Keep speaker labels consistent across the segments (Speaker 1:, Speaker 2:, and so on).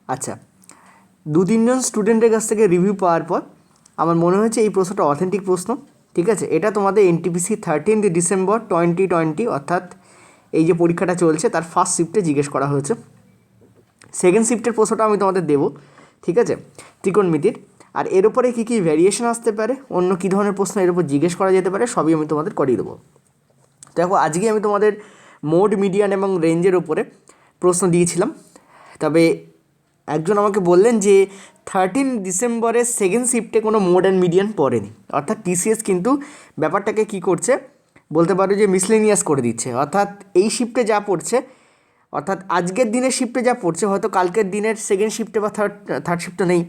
Speaker 1: আচ্ছা, 2-3জন স্টুডেন্টের কাছ থেকে রিভিউ পাওয়ার পর আমার মনে হয়েছে এই প্রশ্নটা অথেন্টিক প্রশ্ন। ঠিক আছে, এটা তোমাদের এনটিপিসি 13 ডিসেম্বর 2020 অর্থাৎ এই যে পরীক্ষাটা চলছে তার ফার্স্ট শিফটে জিজ্ঞেস করা হয়েছে। সেকেন্ড শিফটের প্রশ্নটা আমি তোমাদের দেবো, ঠিক আছে, ত্রিকোণমিতির। আর এর উপরে কী কী ভ্যারিয়েশন আসতে পারে, অন্য কী ধরনের প্রশ্ন এর উপর জিজ্ঞেস করা যেতে পারে, সবই আমি তোমাদের করিয়ে দেবো। দেখো, আজকে আমি তোমাদের মোড, মিডিয়ান এবং রেঞ্জের উপরে প্রশ্ন দিয়েছিলাম। তবে একজন আমাকে বললেন যে 13 ডিসেম্বরের সেকেন্ড শিফটে কোনো মোড অ্যান্ড মিডিয়ান পড়েনি, অর্থাৎ টিসিএস কিন্তু ব্যাপারটাকে কী করছে বলতে পারো যে মিসলেনিয়াস করে দিচ্ছে। অর্থাৎ এই শিফটে যা পড়ছে, অর্থাৎ আজকের দিনের শিফটে যা পড়ছে, হয়তো কালকের দিনের সেকেন্ড শিফটে বা থার্ড শিফটে নেই,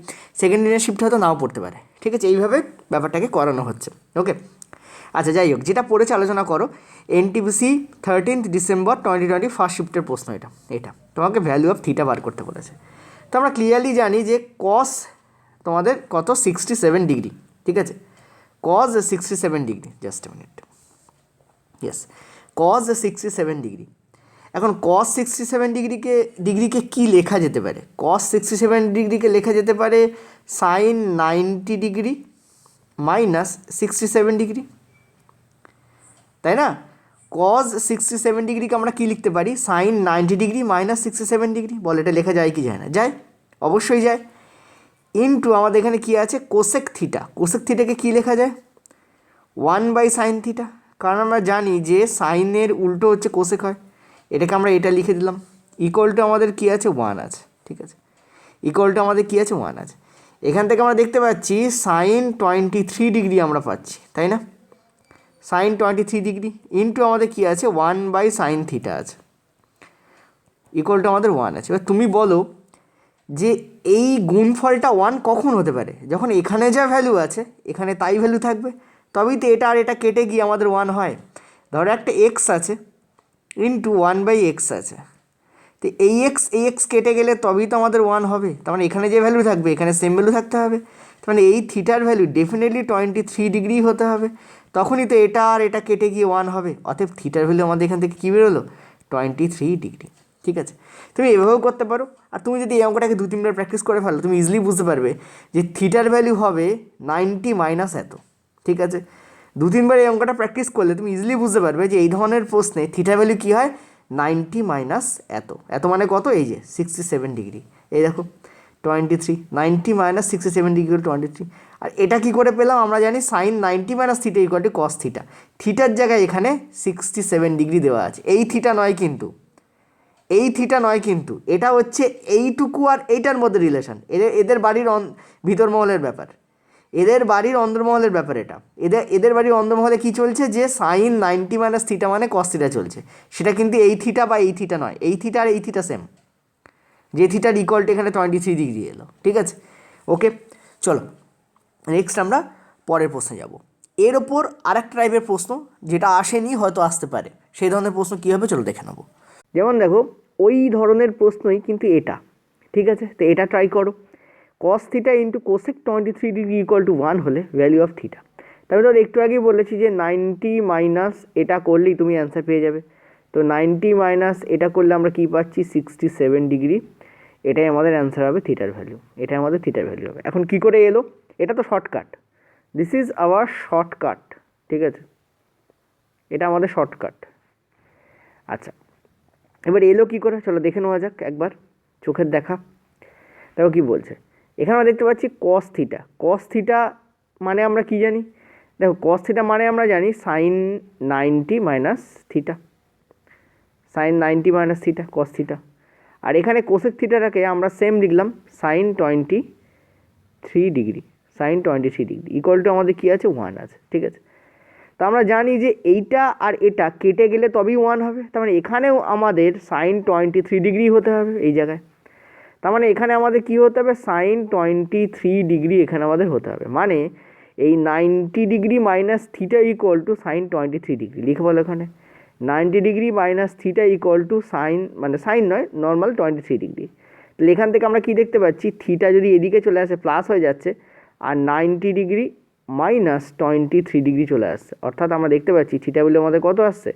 Speaker 1: সেকেন্ড দিনের শিফটে হয়তো নাও পড়তে পারে। ঠিক আছে, এইভাবে ব্যাপারটাকে করানো হচ্ছে। ওকে, আচ্ছা, যাই হোক, যেটা পড়েছে আলোচনা করো। এনটিপিসি 13 ডিসেম্বর 2020 ফার্স্ট শিফটের প্রশ্ন এটা তোমাকে ভ্যালু অফ থিটা বার করতে বলেছে। তো আমরা ক্লিয়ারলি জানি যে কস তোমাদের কত 67 ডিগ্রি। ঠিক আছে, cos 67 degree, just a minute, yes, cos 67 degree. এখন কস 67 ডিগ্রিকে কী লেখা যেতে পারে? কস 67 ডিগ্রিকে লেখা যেতে পারে সাইন 90 ডিগ্রি মাইনাস 67 ডিগ্রি, তাই না? কজ 67 ডিগ্রিকে আমরা কী লিখতে পারি? Sine 90 degree minus 67 degree. বল, এটা লেখা যায় কি যায় না? যায়, অবশ্যই যায়। ইনটু আমাদের এখানে কী আছে? Cosec theta. কোসেক থিটাকে কী লেখা যায়? 1/sin theta. কারণ আমরা জানি যে সাইনের উল্টো হচ্ছে কোসেক হয়। এটাকে আমরা এটা লিখে দিলাম। ইকুয়াল টু আমাদের কী আছে? 1 আছে। ঠিক আছে, ইকুয়াল টু আমাদের কী আছে? 1 আছে। এখান থেকে আমরা দেখতে পাচ্ছি সাইন 23 ডিগ্রি আমরা পাচ্ছি, তাই না? সাইন 23 ডিগ্রি ইন্টু আমাদের কী আছে? 1/sin থিটা আছে, ইকুয়াল টু আমাদের 1 আছে। এবার তুমি বলো যে এই গুণফলটা 1 কখন হতে পারে? যখন এখানে যা ভ্যালু আছে এখানে তাই ভ্যালু থাকবে, তবেই তো এটা আর এটা কেটে গিয়ে আমাদের 1 হয়। ধরো একটা এক্স আছে ইন্টু 1/x আছে, তো এই এক্স কেটে গেলে তবেই তো আমাদের 1 হবে। তার মানে এখানে যে ভ্যালু থাকবে এখানে সেম ভ্যালু থাকতে হবে। তার মানে এই থিটার ভ্যালু ডেফিনেটলি 23 ডিগ্রি হতে হবে, তখনই তো এটা আর এটা কেটে গিয়ে 1 হবে। অতএব থিটার ভ্যালু আমাদের এখান থেকে কী বেরোলো? 23 ডিগ্রি। ঠিক আছে, তুমি এভাবেও করতে পারো। আর তুমি যদি এই অঙ্কটাকে 2-3বার প্র্যাকটিস করে ফেলো, তুমি ইজিলি বুঝতে পারবে যে থিটার ভ্যালু হবে 90 মাইনাস এত। ঠিক আছে, 2-3বার এই অঙ্কটা প্র্যাকটিস করলে তুমি ইজিলি বুঝতে পারবে যে এই ধরনের প্রশ্নে থিটার ভ্যালু কী হয়? 90 মাইনাস এত মানে কত? এই যে 67 ডিগ্রি। এই দেখো 23, 90 মাইনাস 67 ডিগ্রি 23। আর এটা কী করে পেলাম? আমরা জানি sine 90 minus theta equal to cos theta. থিটার জায়গায় এখানে 67 ডিগ্রি দেওয়া আছে। এই থিটা নয় কিন্তু, এই থিটা নয় কিন্তু, এটা হচ্ছে এইটুকু আর এইটার মধ্যে রিলেশন। এদের বাড়ির ভিতর মহলের ব্যাপার, এদের বাড়ির অন্দরমহলের ব্যাপার এটা। এদের বাড়ির অন্দরমহলে কী চলছে? যে সাইন 90 মাইনাস থিটা মানে কস থিটা চলছে। সেটা কিন্তু এই থিটা বা এই থিটা নয়, এই থিটা আর এই থিটা সেম। যে থিটার ইকুয়ালটা এখানে 23 ডিগ্রি এলো। ঠিক আছে, ওকে, চলো নেক্সট আমরা পরের প্রশ্নে যাব। এর ওপর আরেকটা টাইপের প্রশ্ন যেটা আসেনি, হয়তো আসতে পারে, সেই ধরনের প্রশ্ন কী হবে চলো দেখে নেবো। যেমন দেখো, ওই ধরনের প্রশ্নই কিন্তু এটা। ঠিক আছে, তো এটা ট্রাই করো। Cos theta into cosec 23 degree equal two 1 হলে ভ্যালু অফ থিটা। তাহলে ধর একটু আগেই বলেছি যে 90 মাইনাস এটা করলেই তুমি অ্যান্সার পেয়ে যাবে। তো 90 মাইনাস এটা করলে আমরা কী পাচ্ছি? 67 ডিগ্রি। এটাই আমাদের অ্যান্সার হবে থিটার ভ্যালু, এটাই আমাদের থিটার ভ্যালু হবে। এখন কী করে এলো? এটা তো shortcut, this is our shortcut. ঠিক আছে, এটা আমাদের শর্টকাট। আচ্ছা, এবার এলো কী করে চলো দেখে নেওয়া যাক একবার, চোখের দেখা। দেখো কী বলছে এখানে। আমরা দেখতে পাচ্ছি কস থিটা। কস থিটা মানে আমরা কী জানি? দেখো, কস থিটা মানে আমরা জানি sine 90 minus theta, sine 90 minus theta cos theta. আর এখানে কোসেক থিটাটাকে আমরা সেম লিখলাম sine 23 degree, sine 23 degree equal to আমাদের কী আছে? 1 আছে। ঠিক আছে, তো আমরা জানি যে এইটা আর এটা কেটে গেলে তবেই 1 হবে। তার মানে এখানেও আমাদের সাইন 23 ডিগ্রি হতে হবে এই জায়গায়। তার মানে এখানে আমাদের কী হতে হবে? সাইন 23 ডিগ্রি এখানে আমাদের হতে হবে। মানে এই 90 degree minus theta equal to sine 23 degree লিখে বলো এখানে। 90 degree minus theta equal to sine, মানে সাইন নয়, নর্মাল 23 ডিগ্রি। তাহলে এখান থেকে আমরা কী দেখতে পাচ্ছি? থিটা যদি এদিকে চলে আসে প্লাস হয়ে যাচ্ছে, আর 90 ডিগ্রি মাইনাস 23 ডিগ্রি চলে আসছে। অর্থাৎ আমরা দেখতে পাচ্ছি থিটা বলে আমাদের কত আসছে?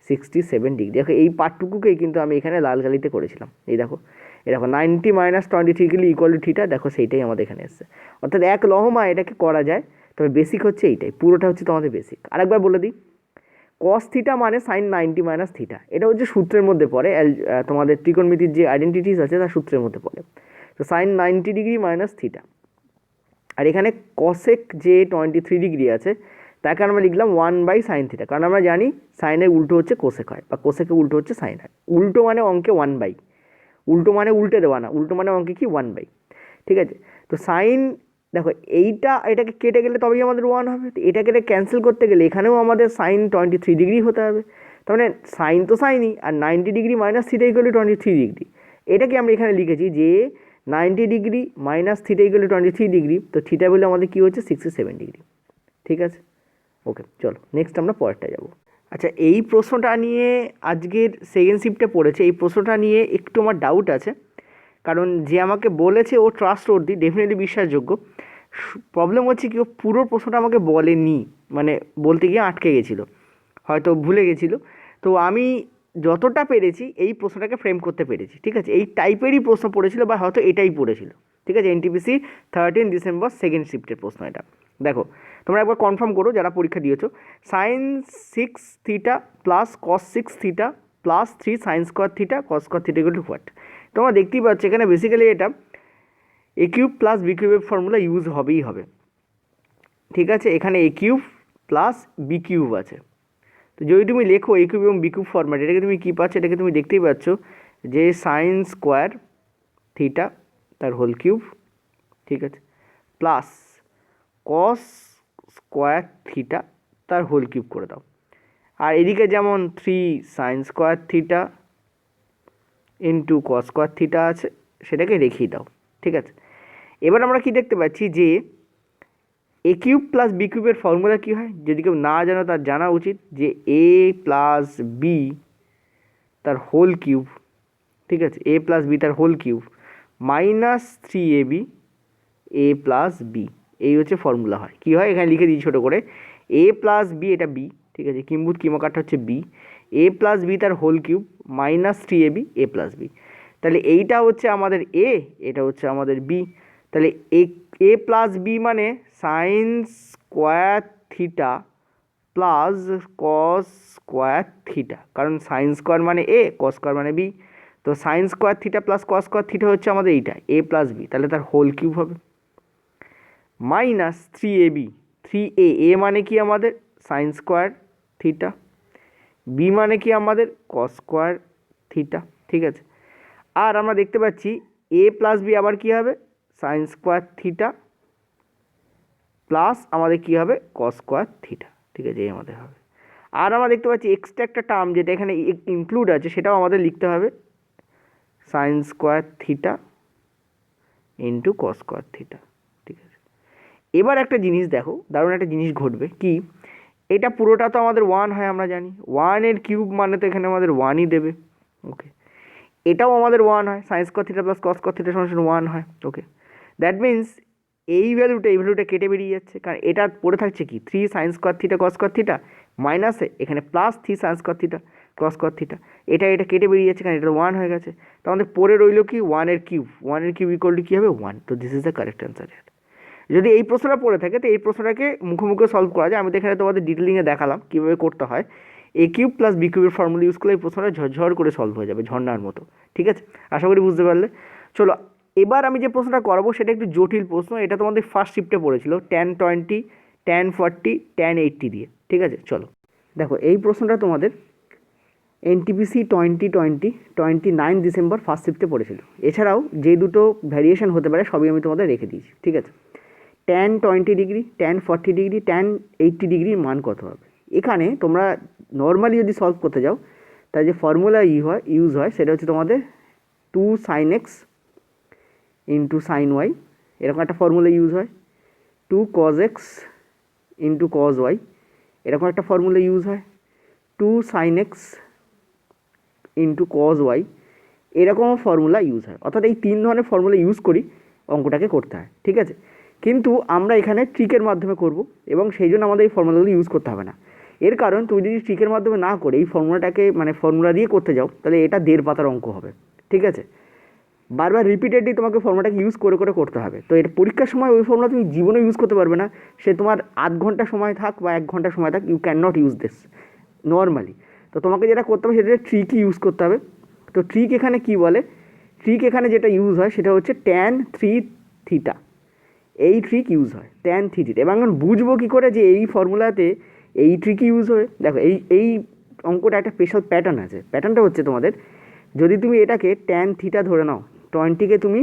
Speaker 1: 67 ডিগ্রি। দেখো এই পার্টটুকুকেই কিন্তু আমি এখানে লাল কালিতে করেছিলাম। এই দেখো, এরকম 90 মাইনাস 23 ইকুয়াল টু থিটা, দেখো সেইটাই আমাদের এখানে এসছে। অর্থাৎ এক লহমা এটাকে করা যায়, তবে বেসিক হচ্ছে এইটাই, পুরোটা হচ্ছে তোমাদের বেসিক। আরেকবার বলে দিই, কস থিটা মানে সাইন 90 মাইনাস থিটা, এটা হচ্ছে সূত্রের মধ্যে পড়ে, তোমাদের ত্রিকোণমিতির যে আইডেন্টিটিস আছে তার সূত্রের মধ্যে পড়ে। তো সাইন 90 ডিগ্রি মাইনাস থিটা, আর এখানে কসেক যে 23 ডিগ্রি আছে তাকে আমরা লিখলাম 1/sin থিটা, কারণ আমরা জানি সাইনের উল্টো হচ্ছে কোসেক হয়, বা কোসেকের উল্টো হচ্ছে সাইন হয়। উল্টো মানে অঙ্কে 1/, উল্টো মানে উল্টে দেওয়া না, উল্টো মানে অঙ্কে কি 1/, ঠিক আছে। তো সাইন দেখো এটাকে কেটে গেলে তবেই আমাদের 1 হবে, তো এটাকে ক্যান্সেল করতে গেলে এখানেও আমাদের সাইন 23 ডিগ্রি হতে হবে। তার মানে সাইন তো সাইনই, আর 90 degree minus theta equal two 23 degree, এটাকে আমরা এখানে লিখেছি যে 90 degree minus theta equal two 23 degree, তো থিটা বলে আমাদের কী হচ্ছে 67 ডিগ্রি, ঠিক আছে। ওকে, চলো নেক্সট আমরা পরেরটা যাব। আচ্ছা, এই প্রশ্নটা নিয়ে আজকের সেকেন্ড শিফটে পড়েছে, এই প্রশ্নটা নিয়ে একটু আমার ডাউট আছে, কারণ যে আমাকে বলেছে ও ট্রাস্টওয়ার্দি, ডেফিনেটলি বিশ্বাসযোগ্য। প্রবলেম হচ্ছে কি, ও পুরো প্রশ্নটা আমাকে বলেনি, মানে বলতে গিয়ে আটকে গেছিলো, হয়তো ভুলে গেছিলো। তো আমি যতটা পেরেছি এই প্রশ্নটাকে ফ্রেম করতে পেরেছি, ঠিক আছে। এই টাইপেরই প্রশ্ন পড়েছিল, বা হয়তো এটাই পড়েছিল, ঠিক আছে। এনটিপিসি 13 ডিসেম্বর সেকেন্ড শিফটের প্রশ্ন এটা। দেখো তোমরা একবার কনফার্ম করো যারা পরীক্ষা দিয়েছো, sine 6 theta plus cos 6 theta plus 3 sine square theta cos square theta equal to what. তোমরা দেখতেই পাচ্ছ এখানে বেসিক্যালি এটা এ কিউব প্লাস বি কিউবের ফর্মুলা ইউজ হবেই হবে, ঠিক আছে। এখানে a cube plus b cube আছে, তো যদি তুমি লেখো এ কিউব এবং বি কিউব ফর্ম্যাট, এটাকে তুমি কী পাচ্ছ, এটাকে তুমি দেখতেই পাচ্ছ যে সাইন স্কোয়ার থিটা তার হোল কিউব, ঠিক আছে, প্লাস কস স্কোয়ার থিটা তার হোল কিউব করে দাও। আর এদিকে যেমন 3 sine square theta into cos square theta আছে, সেটাকে রেখেই দাও, ঠিক আছে। এবার আমরা কি দেখতে পাচ্ছি যে এ কিউব প্লাস বি কিউবের ফর্মুলা কী হয়, যদি কেউ না জানো তার জানা উচিত, যে এ প্লাস বি তার হোল কিউব, ঠিক আছে, এ প্লাস বি তার হোল কিউব মাইনাস 3ab এ প্লাস বি, এই হচ্ছে ফর্মুলা হয়। কী হয় এখানে লিখে দিই ছোটো করে, এ প্লাস বি, এটা বি, ঠিক আছে, কিম্বুত কিমাকারটা হচ্ছে বি, এ প্লাস বি তার হোল কিউব মাইনাস 3ab এ প্লাস বি। তাহলে এইটা হচ্ছে আমাদের এ, এটা হচ্ছে আমাদের বি। তাহলে এ প্লাস বি মানে সাইন স্কোয়ার থিটা প্লাস কস স্কোয়ার থিটা, কারণ সাইন স্কোয়ার মানে এ, কস স্কোয়ার মানে বি। তো সাইন স্কোয়ার থিটা প্লাস কস স্কোয়ার থিটা হচ্ছে আমাদের এইটা এ প্লাস বি, তাহলে তার হোল কিউব হবে মাইনাস 3ab, 3a মানে কি আমাদের সাইন স্কোয়ার থিটা, বি মানে কি আমাদের কস স্কোয়ার থিটা, ঠিক আছে। আর আমরা দেখতে পাচ্ছি এ প্লাস বি আবার কী হবে, সাইন স্কোয়ার থিটা প্লাস আমাদের কী হবে কস স্কোয়ার থিটা, ঠিক আছে, এই আমাদের হবে। আর আমরা দেখতে পাচ্ছি এক্সট্রা একটা টার্ম যেটা এখানে ইনক্লুড আছে, সেটাও আমাদের লিখতে হবে, sign square theta into cos square theta, ঠিক আছে। এবার একটা জিনিস দেখো, দারুণ একটা জিনিস ঘটবে কি, এটা পুরোটা তো আমাদের 1 হয়, আমরা জানি 1 কিউব মানে তো এখানে আমাদের 1ই দেবে, ওকে। এটাও আমাদের 1 হয়, সাইন স্কোয়ার থিটা প্লাস কস স্কোয়ার থিটা সমান 1 হয়, ওকে। দ্যাট মিন্স এই ভ্যালুটা কেটে বেরিয়ে যাচ্ছে, কারণ এটা পড়ে থাকছে কি 3 sine square theta cos square theta মাইনাসে এখানে plus 3 sine square theta cos square theta, এটা কেটে বেরিয়ে যাচ্ছে, কারণ এটা 1 হয়ে গেছে। তো আমাদের পড়ে রইল কি 1 কিউব ইকুয়াল টু কী হবে 1। তো this is the correct answer. যদি এই প্রশ্নটা পড়ে থাকে তো এই প্রশ্নটাকে মুখোমুখি সলভ করা যায়, আমি এখানে তোমাদের ডিটেলিংয়ে দেখালাম কীভাবে করতে হয়। এ কিউব প্লাস বি কিউবের ফর্মুলা ইউজ করলে এই প্রশ্নটা ঝরঝর করে সলভ হয়ে যাবে, ঝর্ণার মতো, ঠিক আছে। আশা করি বুঝতে পারলে। চলো এবার আমি যে প্রশ্নটা করাবো সেটা একটু জটিল প্রশ্ন, এটা তোমাদের ফার্স্ট শিফটে পড়েছিল tan 20 tan 40 tan 80 দিয়ে, ঠিক আছে। চলো দেখো এই প্রশ্নটা তোমাদের এনটিপিসি 29 ডিসেম্বর ফার্স্ট শিফটে পড়েছিল। এছাড়াও যে দুটো ভ্যারিয়েশন হতে পারে সবই আমি তোমাদের রেখে দিয়েছি, ঠিক আছে। tan 20 degree tan 40 degree tan 80 ডিগ্রির মান কত হবে। এখানে তোমরা নর্মালি যদি সলভ করতে যাও তার যে ফর্মুলা ইউজ হয় সেটা হচ্ছে তোমাদের 2 sin x into sine y, এরকম একটা ফর্মুলা ইউজ হয়। 2 cos x into cos y, এরকম একটা ফর্মুলা ইউজ হয়। 2 sin x into cos y, এরকম ফর্মুলা ইউজ হয়। অর্থাৎ এই 3 ধরনের ফর্মুলা ইউজ করি অঙ্কটাকে করতে হয়, ঠিক আছে। কিন্তু আমরা এখানে ট্রিকের মাধ্যমে করব এবং সেই জন্য আমাদের এই ফর্মুলাগুলো ইউজ করতে হবে না। এর কারণ তুমি যদি ট্রিকের মাধ্যমে না করে এই ফর্মুলাটাকে ফর্মুলা দিয়ে করতে যাও তাহলে এটা 1.5 পাতার অঙ্ক হবে, ঠিক আছে। বারবার রিপিটেডলি তোমাকে ফর্মুলাটাকে ইউজ করে করে করতে হবে। তো এটা পরীক্ষার সময় ওই ফর্মুলা তুমি জীবনে ইউজ করতে পারবে না, সে তোমার আধ ঘন্টা সময় থাক বা 1 ঘন্টা সময় থাক, you can not use this normally. তো তোমাকে যেটা করতে হবে সেটা ট্রিকই ইউজ করতে হবে। তো ট্রিক এখানে কি বলে, ট্রিক এখানে যেটা ইউজ হয় সেটা হচ্ছে tan 3 থিটা, এই ট্রিক ইউজ হয় tan 3 থিটা। এবং এখন বুঝবো কী করে যে এই ফর্মুলাতে এই ট্রিকই ইউজ হবে? দেখো এই অঙ্কটা একটা স্পেশাল প্যাটার্ন আছে। প্যাটার্নটা হচ্ছে তোমাদের, যদি তুমি এটাকে tan থিটা ধরে নাও, 20কে তুমি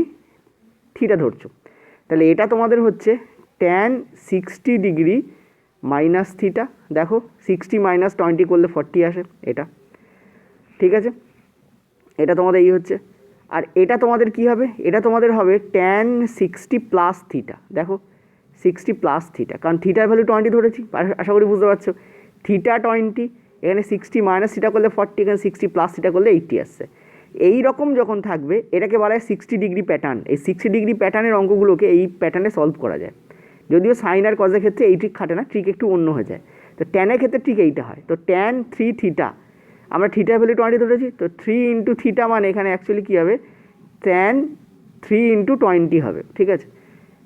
Speaker 1: থিটা ধরছো, তাহলে এটা তোমাদের হচ্ছে tan 60 ডিগ্রি মাইনাস থিটা। দেখো 60 মাইনাস 20 করলে 40 আসে এটা, ঠিক আছে? এটা তোমাদের এই হচ্ছে। আর এটা তোমাদের কি হবে? এটা তোমাদের হবে tan 60 প্লাস থিটা। দেখো 60 প্লাস থিটা, কারণ থিটার ভ্যালু 20 ধরেছি, আশা করি বুঝতে পারছো। থিটা 20, এখানে 60 মাইনাস থিটা করলে 40, এখানে 60 প্লাস থিটা করলে 80 আসছে। এই রকম যখন থাকবে এটাকে বলা হয় 60 ডিগ্রি প্যাটার্ন। এই 60 ডিগ্রি প্যাটার্নের অঙ্কগুলোকে এই প্যাটার্নে সলভ করা যায়। যদিও সাইন আর কজের ক্ষেত্রে এই ট্রিক খাটে না, ট্রিক একটু অন্য হয়ে যায়। তো ট্যানের ক্ষেত্রে ঠিক এইটা হয়। তো tan 3 থিটা, আমরা থিটার ভ্যালু 20 ধরেছি, তো 3 ইন্টু থিটা মানে এখানে অ্যাকচুয়ালি কী হবে, tan 3 ইন্টু 20 হবে, ঠিক আছে?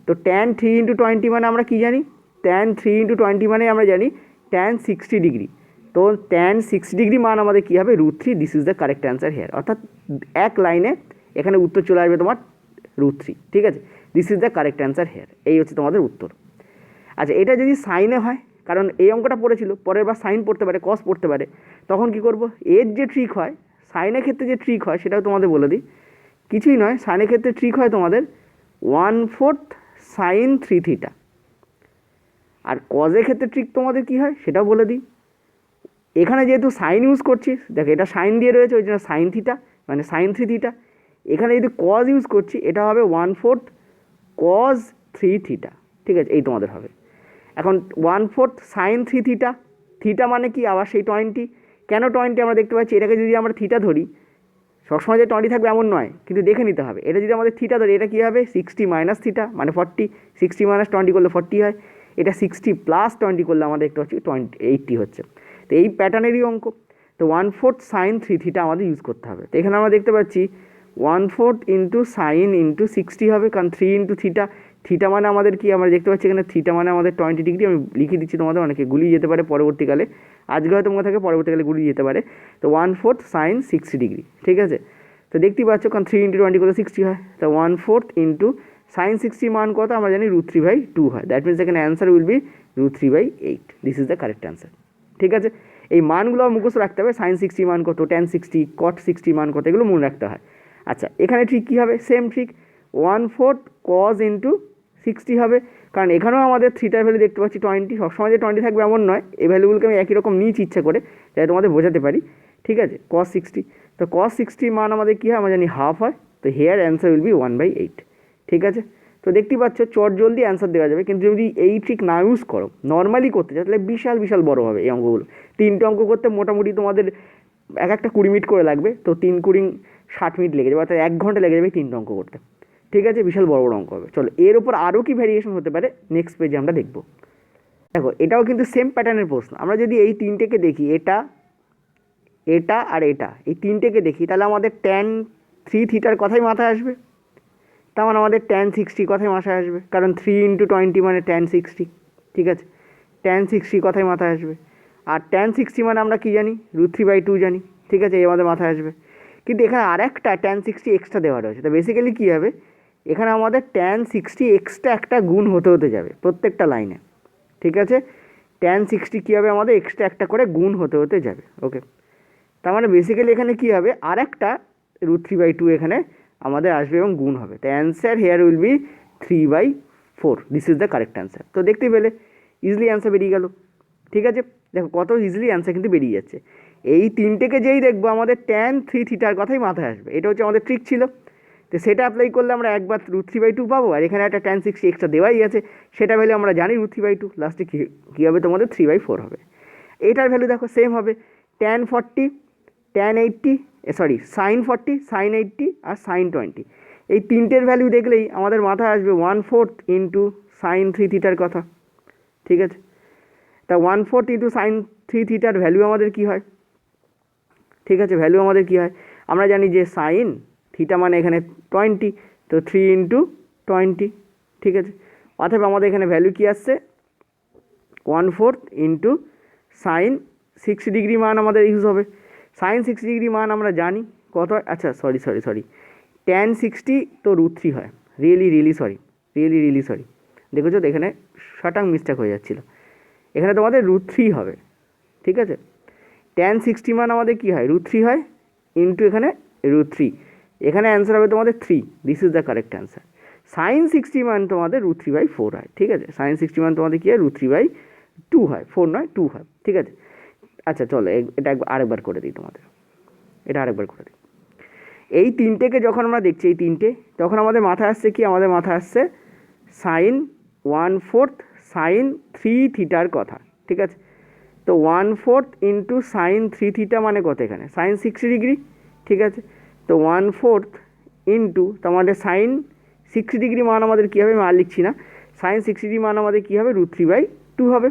Speaker 1: তো tan 3 ইন্টু 20 মানে আমরা কী জানি, tan 3 ইন্টু 20 মানে আমরা জানি tan 60 ডিগ্রি। তো tan 60 ডিগ্রি মান আমাদের কী হবে, √3। This is the correct answer here. অর্থাৎ এক লাইনে এখানে উত্তর চলে আসবে তোমার √3, ঠিক আছে? This is the correct answer here. এই হচ্ছে তোমাদের উত্তর। আচ্ছা, এটা যদি সাইনে হয়, কারণ এই অঙ্কটা পড়েছিল, পরের বার সাইন পড়তে পারে, কস পড়তে পারে, তখন কি করব, এর যে ট্রিক হয় সাইনের ক্ষেত্রে, যে ট্রিক হয় সেটাও তোমাদের বলে দিই। কিছুই নয়, সাইনের ক্ষেত্রে ট্রিক হয় তোমাদের 1/4 সাইন 3 থিটা। আর কজের ক্ষেত্রে ট্রিক তোমাদের কি হয় সেটাও বলে দিই। এখানে যেহেতু সাইন ইউজ করছি, দেখো এটা সাইন দিয়ে রয়েছে, ওই জন্য সাইন থিটা মানে সাইন 3 থিটা। এখানে যদি কজ ইউজ করছি, এটা হবে 1/4 কজ 3 থিটা, ঠিক আছে? এই তোমাদের হবে। এখন 1/4 সাইন 3 থিটা, থিটা মানে কি, আবার সেই 20। কেন 20 আমরা দেখতে পাচ্ছি, এটাকে যদি আমরা থিটা ধরি, সবসময় যে 20 থাকবে এমন নয়, কিন্তু দেখে নিতে হবে। এটা যদি আমাদের থিটা ধরি, এটা কী হবে, 60 মাইনাস থিটা মানে 40, 60 মাইনাস 20 করলে 40 হয়। এটা 60 প্লাস 20 করলে আমরা দেখতে পাচ্ছি 80 হচ্ছে। তো এই প্যাটার্নেরই অঙ্ক। তো 1/4 সাইন 3 থিটা আমাদের ইউজ করতে হবে। তো এখানে আমরা দেখতে পাচ্ছি 1/4 ইন্টু সাইন ইন্টু 60 হবে, কারণ 3 ইন্টু থিটা, থিটা মানে আমাদের কি, আমরা দেখতে পাচ্ছি এখানে থিটা মানে আমাদের 20 ডিগ্রি। আমি লিখে দিচ্ছি তোমাদের, অনেকে গুলিয়ে যেতে পারে পরবর্তীকালে, আজকে হয়তো মনে থাকে, পরবর্তীকালে গুলিয়ে যেতে পারে। তো 1/4 সাইন 60 ডিগ্রি, ঠিক আছে? তো দেখতেই পাচ্ছ, কারণ 3 ইন্টু 20 করলে 60 হয়। তো 1/4 ইন্টু সাইন 60 মান কত আমরা জানি, √3/2 হয়। দ্যাট মিনস এখানে answer will B √3/8। This is the correct answer, ঠিক আছে? এই মানগুলো মুখস্থ রাখতে হবে। সাইন 60 মান কত, tan 60, cot 60 মান কত, এগুলো মনে রাখতে হয়। আচ্ছা, এখানে ঠিক কী হবে, সেম ঠিক 1/4 কজ ইন্টু 60 হবে, কারণ এখানেও আমাদের থিটার ভ্যালু দেখতে পাচ্ছি 20। সবসময় যে 20 থাকবে এমন নয়, এই ভ্যালুগুলোকে আমি একই রকম নিয়েছি ইচ্ছা করে, যাতে তোমাদের বোঝাতে পারি, ঠিক আছে? cos 60, তো cos 60 মান আমাদের কী হয়, আমরা জানি হাফ হয়। তো হেয়ার অ্যান্সার উইল বি 1/8, ঠিক আছে? তো দেখতেই পাচ্ছ চট জলদি অ্যান্সার দেওয়া যাবে, কিন্তু যদি এই ট্রিক না ইউজ করো, নর্মালি করতে চাও, তাহলে বিশাল বিশাল বড় হবে এই অঙ্কগুলো। 3টে অঙ্ক করতে মোটামুটি তোমাদের একটা 20 মিনিট করে লাগবে। তো 3 × 60 মিনিট লেগে যাবে, অর্থাৎ 1 ঘন্টা লেগে যাবে 3টে অঙ্ক করতে, ঠিক আছে? বিশাল বড় বড় অঙ্ক হবে। চলো, এর ওপর আরও কি ভ্যারিয়েশন হতে পারে নেক্সট পেজে আমরা দেখব। দেখো, এটাও কিন্তু সেম প্যাটার্নের প্রশ্ন। আমরা যদি এই 3টেকে দেখি, এটা, এটা আর এটা, এই 3টেকে দেখি, তাহলে আমাদের tan 3 থিটার কথাই মাথায় আসবে। তার মানে আমাদের tan 60 কথাই মাথায় আসবে, কারণ 3 ইন্টু 20 মানে tan 60, ঠিক আছে? tan 60 কথাই মাথায় আসবে। আর tan 60 মানে আমরা কী জানি, √3/2 জানি, ঠিক আছে? এই আমাদের মাথায় আসবে। কিন্তু এখানে আরেকটা tan 60 এক্সট্রা দেওয়া রয়েছে। তো বেসিক্যালি কী হবে, এখানে আমাদের tan 60 এক্সট্রা একটা গুণ হতে হতে যাবে প্রত্যেকটা লাইনে, ঠিক আছে? tan 60 কী হবে, আমাদের এক্সট্রা একটা করে গুণ হতে হতে যাবে, ওকে? তার মানে বেসিক্যালি এখানে কী হবে, আরেকটা √3/2 এখানে আমাদের আসবে এবং গুণ হবে। তো answer here will be 3/4। This is the correct answer. তো দেখতে পেলে ইজিলি অ্যান্সার বেরিয়ে গেল, ঠিক আছে? দেখো কত ইজিলি অ্যান্সার কিন্তু বেরিয়ে যাচ্ছে। এই 3টেকে যেই দেখবো, আমাদের tan 3 থিটার কথাই মাথায় আসবে। এটা হচ্ছে আমাদের ট্রিক ছিল। তো সেটা অ্যাপ্লাই করলে আমরা একবার √3/2 পাবো, আর এখানে একটা tan 60 এক্সট্রা দেওয়াই আছে, সেটা ভ্যালু আমরা জানি √3/2। লাস্টে কী হবে, তোমাদের 3/4 হবে। এটার ভ্যালু দেখো সেম হবে, tan 40, tan 80, sorry sine 40, sine 80 আর সাইন 20। এই 3টের ভ্যালু দেখলেই আমাদের মাথায় আসবে 1/4 ইন্টু সাইন 3 থিটার কথা, ঠিক আছে? তা 1/4 ইন্টু সাইন 3 থিটার ভ্যালু আমাদের কী হয়, ঠিক আছে? ভ্যালু আমাদের কী হয়, আমরা জানি যে সাইন থিটা মানে এখানে 20, তো 3 ইন্টু 20, ঠিক আছে। অথবা আমাদের এখানে ভ্যালু কী আসছে, 1/4 ইন্টু সাইন 60 ডিগ্রি মান আমাদের ইউজ হবে। সাইন 60 ডিগ্রি মান আমরা জানি কত, আচ্ছা সরি ট্যান 60 তো √3 হয়, রিয়েলি সরি দেখেছো তো এখানে শটাং মিস্টেক হয়ে যাচ্ছিলো, এখানে তোমাদের √3 হবে, ঠিক আছে। ট্যান 60 মান আমাদের কী হয়, √3 হয়, ইন্টু এখানে √3, এখানে অ্যান্সার হবে তোমাদের 3, this is the correct answer. Sine 60 মান তোমাদের √3/4 হয়, ঠিক আছে। সাইন 60 মান তোমাদের কী হয়, √3/2 হয়, 4 নয় 2 হয়, ঠিক আছে। আচ্ছা চলো এটা আরেকবার করে দিই তোমাদের, এই তিনটেকে যখন আমরা দেখছি, এই তিনটে, তখন আমাদের মাথায় আসছে কি, আমাদের মাথায় আসছে সাইন 1/4 সাইন 3 থিটার কথা, ঠিক আছে। তো 1/4 ইন্টু সাইন 3 থিটা মানে কত, এখানে সাইন 60 ডিগ্রি, ঠিক আছে। তো 1/4 ইন্টু তোমাদের সাইন 60 ডিগ্রি মান আমাদের কী হবে, মান লিখছি না, সাইন 60 ডিগ্রি মান আমাদের কী হবে, √3/2 হবে।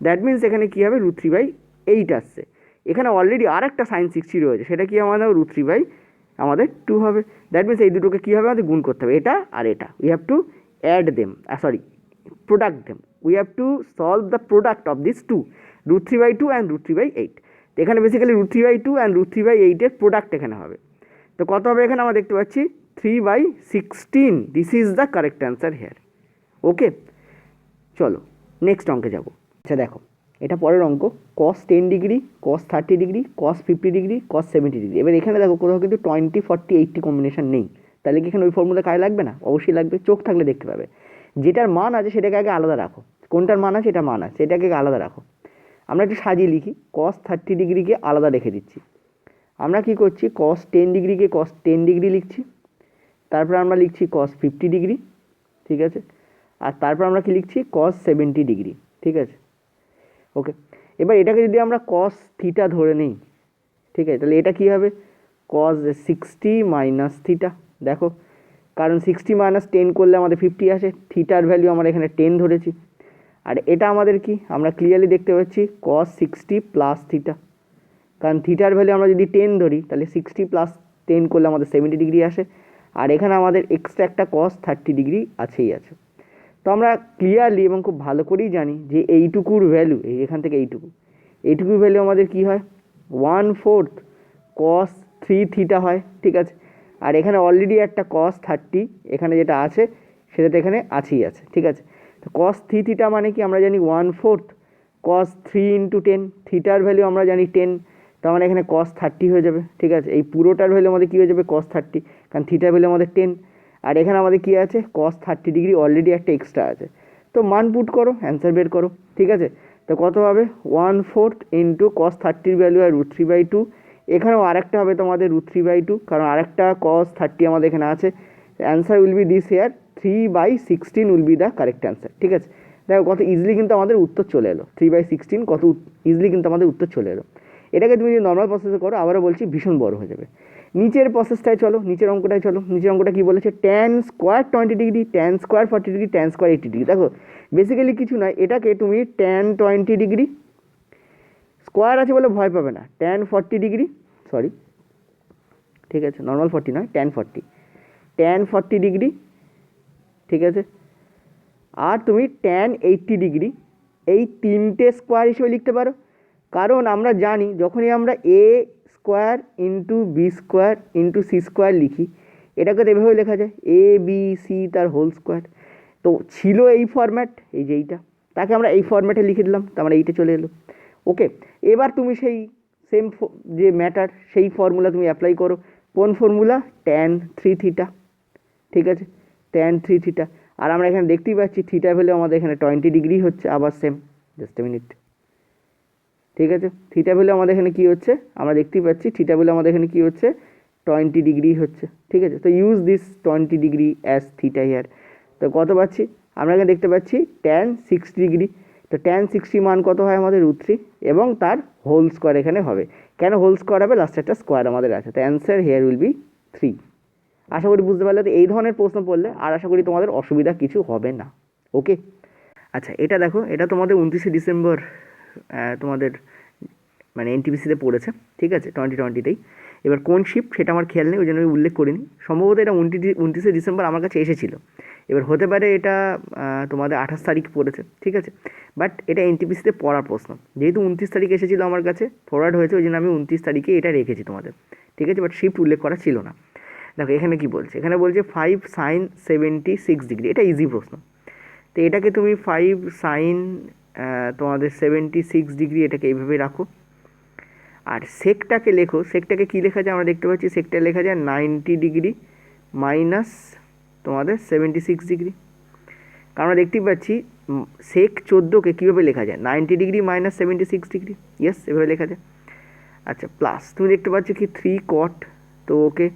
Speaker 1: দ্যাট মিনস এখানে কী হবে, √3/8 আসছে। এখানে অলরেডি আর একটা সাইন 60 রয়েছে, সেটা কি আমাদের √3/2 হবে। দ্যাট মিনস এই দুটোকে কী হবে, আমাদের গুণ করতে হবে, এটা আর এটা, we have to add them, product them, we have to solve the product of this two, √3/2 and √3/8। তো এখানে বেসিক্যালি √3/2 অ্যান্ড √3/8 প্রোডাক্ট এখানে হবে। তো কত হবে এখানে আমরা দেখতে পাচ্ছি 3/16, this is the correct answer here. Okay, চলো নেক্সট অঙ্কে যাব। আচ্ছা দেখো, এটা পরের অঙ্ক, cos 10 degree, cos 30 degree, cos 50 degree, cos 70 degree. এবার এখানে দেখো কোথাও কিন্তু 20, 40, 80 কম্বিনেশন নেই, তাহলে কি এখানে ওই ফর্মুলা কাজে লাগবে না? অবশ্যই লাগবে, চোখ থাকলে দেখতে পাবে। যেটার মান আছে সেটাকে আগে আলাদা রাখো, কোনটার মান আছে, এটা মান আছে, এটাকে আলাদা রাখো। আমরা একটু সাজিয়ে লিখি, cos 30 ডিগ্রিকে আলাদা রেখে দিচ্ছি। আমরা কি করছি, cos 10 ডিগ্রিকে cos 10 ডিগ্রি লিখছি, তারপর আমরা লিখছি cos 50 ডিগ্রি, ঠিক আছে। আর তারপর আমরা কি লিখছি, cos 70 ডিগ্রি, ঠিক আছে। ওকে, এবার এটাকে যদি আমরা cos থিটা ধরে নিই, ঠিক আছে, তাহলে এটা কী হবে, cos 60 মাইনাস থিটা। দেখো, কারণ 60 মাইনাস 10 করলে আমাদের 50 আসে, থিটার ভ্যালু আমরা এখানে 10 ধরেছি। আর এটা আমাদের কি, আমরা ক্লিয়ারলি দেখতে পাচ্ছি cos 60 প্লাস থিটা, কারণ থিটার ভ্যালু আমরা যদি 10 ধরি, তাহলে 60 প্লাস 10 করলে আমাদের 70 ডিগ্রি আসে। আর এখানে আমাদের এক্সট্রা একটা cos 30 ডিগ্রি আছেই আছে। তো আমরা ক্লিয়ারলি এবং খুব ভালো করেই জানি যে এইটুকুর ভ্যালু, এখান থেকে এইটুকুর ভ্যালু আমাদের কি হয়, 1/4 cos 3 থিটা হয়, ঠিক আছে। আর এখানে অলরেডি একটা cos 30 এখানে যেটা আছে সেটা তো এখানে আছেই আছে, ঠিক আছে। তো cos 3 থিটা মানে কি, আমরা জানি 1/4 cos 3 ইন্টু 10, থিটার ভ্যালু আমরা জানি 10, তো মানে এখানে cos 30 হয়ে যাবে, ঠিক আছে। এই পুরোটার ভ্যালু আমাদের কী হয়ে যাবে, cos 30, কারণ থিটার ভ্যালু আমাদের 10। আর এখানে আমাদের কী আছে, cos 30 ডিগ্রি অলরেডি একটা এক্সট্রা আছে। তো মান পুট করো, অ্যান্সার বের করো, ঠিক আছে। তো কত হবে, 1/4 ইন্টু cos 30 ভ্যালু হয় √3/2, এখানেও আরেকটা হবে তোমাদের √3/2, কারণ আরেকটা cos 30 আমাদের এখানে আছে। Answer will be this here, 3/16 will be the correct answer, ঠিক আছে। দেখো কত ইজিলি কিন্তু আমাদের উত্তর চলে এলো, 3/16 কত ইজিলি কিন্তু আমাদের উত্তর চলে এলো। এটাকে তুমি যদি নর্মাল প্রসেসে করো, আবারও বলছি ভীষণ বড় হয়ে যাবে। নিচের প্রসেসটায় চলো, নিচের অঙ্কটায় চলো। নিচের অঙ্কটা কী বলেছে, tan square 20 degree, tan square 40 degree, tan square 80 degree. দেখো বেসিক্যালি কিছু নয়, এটাকে তুমি tan 20 ডিগ্রি, স্কোয়ার আছে বলে ভয় পাবে না, tan 40 ডিগ্রি, সরি ঠিক আছে, নর্মাল 40 নয়, tan 40 ডিগ্রি, ঠিক আছে। আর তুমি tan 80 ডিগ্রি, এই তিনটে স্কোয়ার হিসেবে লিখতে পারো। কারণ আমরা জানি যখনই আমরা A square into B square into C square লিখি, এটাকে তো এভাবে লেখা যায়, এ বি সি তার হোল স্কোয়ার। তো ছিল এই ফরম্যাট, এই যে এইটা, তাকে আমরা এই ফরম্যাটে লিখে দিলাম, তো আমরা এইটা চলে এলো। ওকে, এবার তুমি সেই সেম যে ম্যাটার, সেই ফর্মুলা তুমি অ্যাপ্লাই করো। কোন ফর্মুলা, tan 3 থিটা, ঠিক আছে, tan 3 থিটা। আর আমরা এখানে দেখতেই পাচ্ছি থিটা ভ্যালু আমাদের এখানে 20 ডিগ্রি হচ্ছে, আবার সেম, জাস্ট এ মিনিট, ঠিক আছে। থিটা ভ্যালু আমাদের এখানে কী হচ্ছে, আমরা দেখতেই পাচ্ছি থিটা ভ্যালু আমাদের এখানে কী হচ্ছে, 20 ডিগ্রি হচ্ছে, ঠিক আছে। তো use this 20 degree as theta here. তো কত পাচ্ছি, আমরা এখানে দেখতে পাচ্ছি tan 60 ডিগ্রি। তো tan 60 মান কত হয় আমাদের √3, এবং তার হোল স্কোয়ার এখানে হবে। কেন হোল স্কোয়ার হবে, লাস্টে একটা স্কোয়ার আমাদের আছে। তো অ্যান্সার হেয়ার উইল বি 3। আশা করি বুঝতে পারলে। তো এই ধরনের প্রশ্ন পড়লে আর আশা করি তোমাদের অসুবিধা কিছু হবে না। ওকে, আচ্ছা এটা দেখো, এটা তোমাদের 29শে ডিসেম্বর তোমাদের মানে এনটিপিসিতে পড়েছে, ঠিক আছে, 2020তেই। এবার কোন শিফট সেটা আমার খেয়াল নেই, ওই জন্য আমি উল্লেখ করিনি। সম্ভবত এটা 29শে ডিসেম্বর আমার কাছে এসেছিলো। এবার হতে পারে এটা তোমাদের 28 তারিখ পড়েছে, ঠিক আছে, বাট এটা এনটিপিসিতে পড়ার প্রশ্ন। যেহেতু 29 তারিখ এসেছিলো আমার কাছে, ফরওয়ার্ড হয়েছে, ওই জন্য আমি 29 তারিখে এটা রেখেছি তোমাদের, ঠিক আছে, বাট শিফট উল্লেখ করা ছিল না। দেখো এখানে কি বলছে, এখানে বলছে 5 sin 76 ডিগ্রি, এটা ইজি প্রশ্ন। তো এটাকে তুমি 5 sin তোমাদের 76 ডিগ্রি এটাকে এইভাবে রাখো। আর সেকটাকে লেখো, সেকটাকে কী লেখা যায় আমরা দেখতে পাচ্ছি, সেকটা লেখা যায় 90 ডিগ্রি মাইনাস তোমাদের 76 ডিগ্রি। কারণ আমরা দেখতেই পাচ্ছি সেক 14কে কীভাবে লেখা যায়, 90 ডিগ্রি মাইনাস 76 ডিগ্রি, ইয়েস এভাবে লেখা যায়। আচ্ছা প্লাস তুমি দেখতে পাচ্ছ কি 3 cot, তো ওকে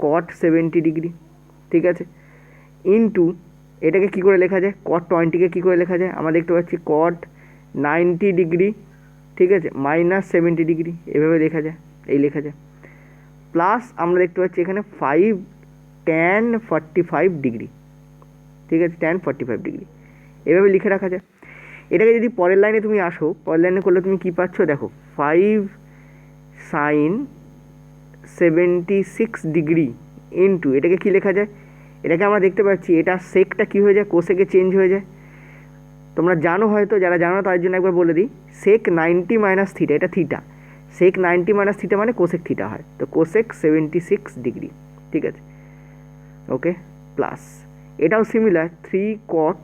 Speaker 1: cot 70 ডিগ্রি, ঠিক আছে, ইনটু এটাকে কী করে লেখা যায়, cot 20কে কী করে লেখা যায়, আমরা দেখতে পাচ্ছি cot 90 ডিগ্রি, ঠিক আছে, মাইনাস 70 ডিগ্রি, এভাবে লেখা যায়, এই লেখা যায়। প্লাস আমরা দেখতে পাচ্ছি এখানে 5 tan 45 ডিগ্রি, ঠিক আছে, tan 45 ডিগ্রি, এভাবে লিখে রাখা যায়। এটাকে যদি পরের লাইনে তুমি আসো, পরের লাইনে করলে তুমি কী পাচ্ছ দেখো, 5 sin 76 ডিগ্রি ইনটু এটাকে কী লেখা যায়, এটাকে আমরা দেখতে পাচ্ছি এটা সেকটা কী হয়ে যায়, কোসেকে চেঞ্জ হয়ে যায়। তোমরা জানো হয়তো, যারা জানো না তার জন্য একবার বলে দিই, সেক 90 মাইনাস থিটা, এটা থিটা, সেক 90 মাইনাস থিটা মানে কোসেক থিটা হয়, তো কোসেক 76 ডিগ্রি, ঠিক আছে, ওকে। প্লাস এটাও সিমিলার 3 cot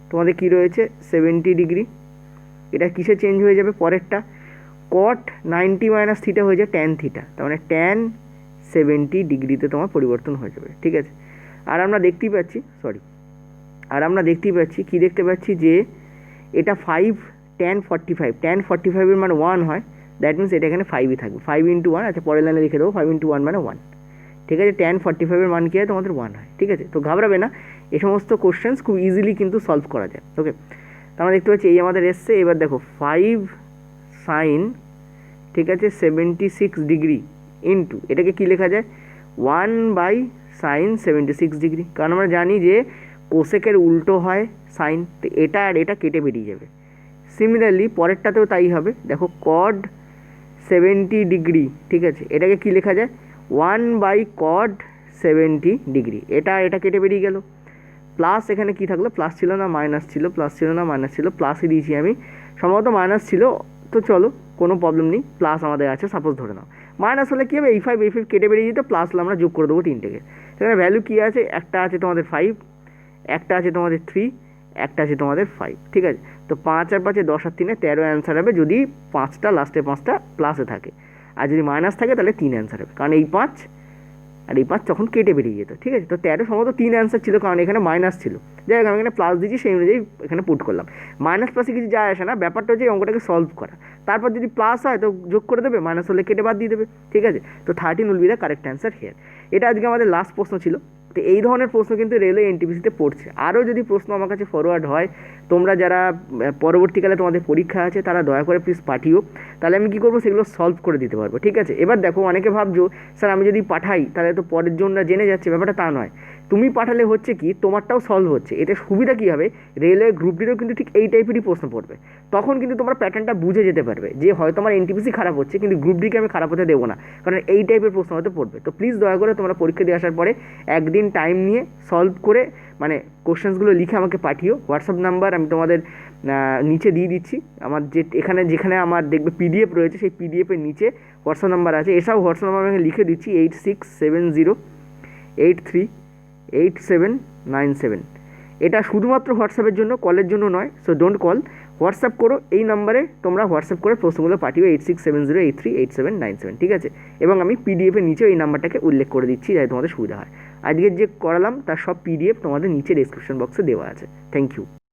Speaker 1: তোমাদের কী রয়েছে 70 ডিগ্রি, এটা কিসে চেঞ্জ হয়ে যাবে পরেরটা, cot 90 মাইনাস থিটা হয়ে যায় tan থিটা, তার মানে tan 70 ডিগ্রিতে তোমার পরিবর্তন হয়ে যাবে, ঠিক আছে। আর আমরা দেখতেই পাচ্ছি কি দেখতে পাচ্ছি যে এটা 5 tan 45, tan 45 এর মানে 1 হয়, দ্যাট মিনস এটা এখানে 5ই থাকবে, 5 ইন্টু 1, আচ্ছা পরের লাইনে লিখে দেবো 5 ইন্টু 1 মানে 1, ঠিক আছে, tan 45 এর মান কী হয় তোমাদের 1 হয়, ঠিক আছে। তো ঘাবড়াবে না, এই সমস্ত কোশ্চেন্স খুব ইজিলি কিন্তু সলভ করা যায়, ওকে। তো আমরা দেখতে পাচ্ছি এই আমাদের এসছে। এবার দেখো 5 sin, ঠিক আছে, 76 ডিগ্রি ইন্টু এটাকে কী লেখা যায় 1/sin 76 ডিগ্রি, কারণ আমরা জানি যে কোসেকের উল্টো হয় সাইন, তো এটা আর এটা কেটে বেরিয়ে যাবে। সিমিলারলি পরেরটাতেও তাই হবে, দেখো cot 70 ডিগ্রি, ঠিক আছে, এটাকে কী লেখা যায় 1/cot 70 ডিগ্রি, এটা আর এটা কেটে বেরিয়ে গেল। প্লাস এখানে কী থাকলো, প্লাস ছিল না মাইনাস ছিল, প্লাস ছিল না মাইনাস ছিল, প্লাসই দিয়েছি আমি, সম্ভবত মাইনাস ছিল, তো চলো কোনো প্রবলেম নেই, প্লাস আমাদের আছে, সাপোজ ধরে নাও মাইনাস হলে কী হবে, এই 5 কেটে বেরিয়ে যেত, প্লাস হলে আমরা যোগ করে দেবো তিনটেকে। সেখানে ভ্যালু কী আছে, একটা আছে তোমাদের 5, একটা আছে তোমাদের 3, একটা আছে তোমাদের 5, ঠিক আছে। তো 5 আর 5 10 আর 3 13 অ্যান্সার হবে, যদি 5টা লাস্টে 5টা প্লাসে থাকে, আর যদি মাইনাস থাকে তাহলে 3 অ্যান্সার হবে, কারণ এই 5 আর এই 5 তখন কেটে বেরিয়ে যেত, ঠিক আছে। তো 13 সম্ভবত 3 অ্যান্সার ছিল, কারণ এখানে মাইনাস ছিল, যাই হোক আমি এখানে প্লাস দিয়েছি, সেই অনুযায়ী এখানে পুট করলাম। মাইনাস প্লাসে কিছু যায় আসে না, ব্যাপারটা হচ্ছে এই অঙ্কটাকে সলভ করা, তারপর যদি প্লাস হয় তো যোগ করে দেবে, মাইনাস হলে কেটে বাদ দিয়ে দেবে, ঠিক আছে। তো 13 will be the correct answer here. এটা আজকে আমাদের লাস্ট প্রশ্ন ছিল। তো এই ধরনের প্রশ্ন কিন্তু রেলওয়ে এনটিপিসিতে পড়ছে। আরও যদি প্রশ্ন আমার কাছে ফরওয়ার্ড হয়, তোমরা যারা পরবর্তীকালে তোমাদের পরীক্ষা আছে তারা দয়া করে প্লিজ পাঠিও, তাহলে আমি কী করবো সেগুলো সলভ করে দিতে পারবো, ঠিক আছে। এবার দেখো অনেকে ভাবছো স্যার আমি যদি পাঠাই তাহলে তো পরের জনরা জেনে যাচ্ছে, ব্যাপারটা তা নয়। তুমি পাঠালে হচ্ছে কি তোমারটাও সলভ হচ্ছে, এতে সুবিধা কী হবে, রেলওয়ে গ্রুপ ডিরও কিন্তু ঠিক এই টাইপেরই প্রশ্ন পড়বে, তখন কিন্তু তোমরা প্যাটার্নটা বুঝে যেতে পারবে যে হয়তো আমার এনটিপিসি খারাপ হচ্ছে কিন্তু গ্রুপ ডিকে আমি খারাপ হতে দেবো না, কারণ এই টাইপের প্রশ্ন হয়তো পড়বে। তো প্লিজ দয়া করে তোমরা পরীক্ষা দিয়ে আসার পরে একদিন টাইম নিয়ে সলভ করে মানে কোশ্চেন্সগুলো লিখে আমাকে পাঠিও। হোয়াটসঅ্যাপ নাম্বার আমি তোমাদের নিচে দিয়ে দিচ্ছি, আমার যেখানে আমার দেখবে পিডিএফ রয়েছে সেই পিডিএফের নিচে হোয়াটসঅ্যাপ নাম্বার আছে, এসব হোয়াটসঅ্যাপ নাম্বার আমি লিখে দিচ্ছি 8670838797। এটা শুধুমাত্র হোয়াটসঅ্যাপের জন্য, কলের জন্য নয়, সো ডোন্ট কল, হোয়াটসঅ্যাপ করো, এই নাম্বারে তোমরা হোয়াটসঅ্যাপ করে প্রশ্নগুলো পাঠিও 8670838797, ঠিক আছে। এবং আমি পিডিএফের নিচে এই নাম্বারটাকে উল্লেখ করে দিচ্ছি যাতে তোমাদের সুবিধা হয়। আজকের যে করালাম তার সব পিডিএফ তোমাদের নিচে ডেসক্রিপশন বক্সে দেওয়া আছে। Thank you.